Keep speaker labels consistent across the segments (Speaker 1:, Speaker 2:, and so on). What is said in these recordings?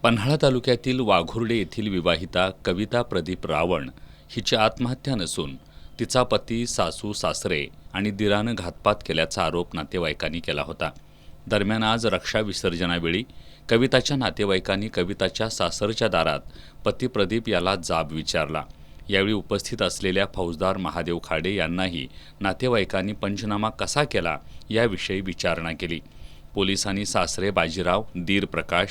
Speaker 1: पन्हाळा तालुक्यातील वाघुर्डे येथील विवाहिता कविता प्रदीप रावण हिची आत्महत्या नसून तिचा पती, सासू, सासरे आणि दिरानं घातपात केल्याचा आरोप नातेवाईकांनी केला होता। दरम्यान आज रक्षा विसर्जनावेळी कविताच्या नातेवाईकांनी कविताच्या सासरच्या दारात पती प्रदीप याला जाब विचारला। यावेळी उपस्थित असलेल्या फौजदार महादेव खाडे यांनाही नातेवाईकांनी पंचनामा कसा केला याविषयी विचारणा केली। पोलिसांनी सासरे बाजीराव, दीर प्रकाश,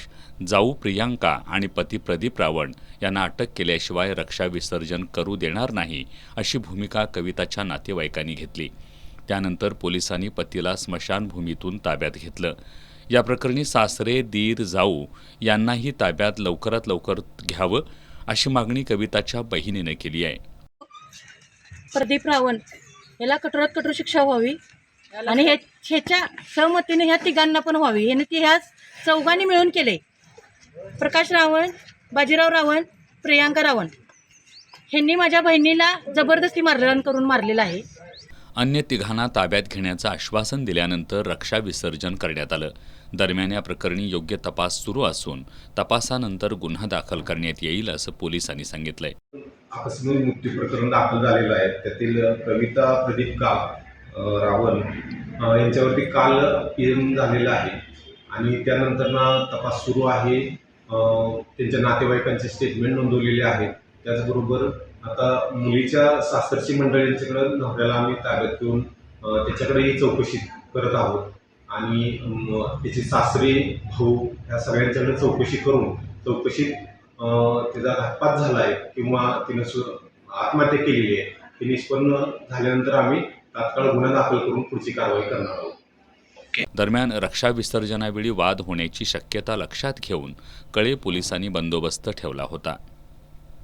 Speaker 1: जाऊ प्रियांका आणि पती प्रदीप रावण यांना अटक केल्याशिवाय रक्षा विसर्जन करू देणार नाही अशी भूमिका कविताच्या नातेवाईकांनी घेतली। त्यानंतर पोलिसांनी पतीला स्मशानभूमीतून ताब्यात घेतलं। या प्रकरणी सासरे, दीर, जाऊ यांनाही ताब्यात लवकरात लवकर घ्यावं अशी मागणी कविताच्या बहिणीने केली आहे।
Speaker 2: प्रदीप रावण याला कठोरात कठोर शिक्षा व्हावी आणि ह्याच्या सहमतीने ह्या तिघांना पण व्हावी। ह्याने ती ह्या चौघांनी मिळून केले। प्रकाश रावण, बाजीराव रावण, प्रियांका रावण ह्यांनी माझ्या बहिणीला जबरदस्ती मारहाण करून मारलेला आहे।
Speaker 1: अन्य तिघांना ताब्यात घेण्याचं आश्वासन दिल्यानंतर रक्षा विसर्जन करण्यात आलं। दरम्यान या प्रकरणी योग्य तपास सुरू असून तपासानंतर गुन्हा दाखल करण्यात येईल असं पोलिसांनी सांगितलंय।
Speaker 3: आकस्मिक मृत्यू प्रकरण दाखल झालेलं आहे। त्यातील कविता प्रदीप रावण यांच्यावरती काल पीएम झालेला आहे आणि त्यानंतर तपास सुरू आहे। त्यांच्या नातेवाईकांचे स्टेटमेंट नोंदवलेले आहेत। त्याचबरोबर आता मुलीच्या सासरची मंडळींच्याकडे नवऱ्याला आम्ही ताब्यात घेऊन त्याच्याकडेही चौकशी करत आहोत आणि त्याचे सासरे, भाऊ या सगळ्यांच्याकडे चौकशी करून चौकशीत तिचा घातपात झाला आहे किंवा तिनं आत्महत्या केलेली आहे हे निष्पन्न झाल्यानंतर आम्ही तात्काळ गुन्हा दाखल करून पुढची कारवाई करणार आहोत।
Speaker 1: दरम्यान रक्षा विसर्जनावेळी वाद होण्याची शक्यता लक्षात घेऊन कळे पोलिसांनी बंदोबस्त ठेवला होता।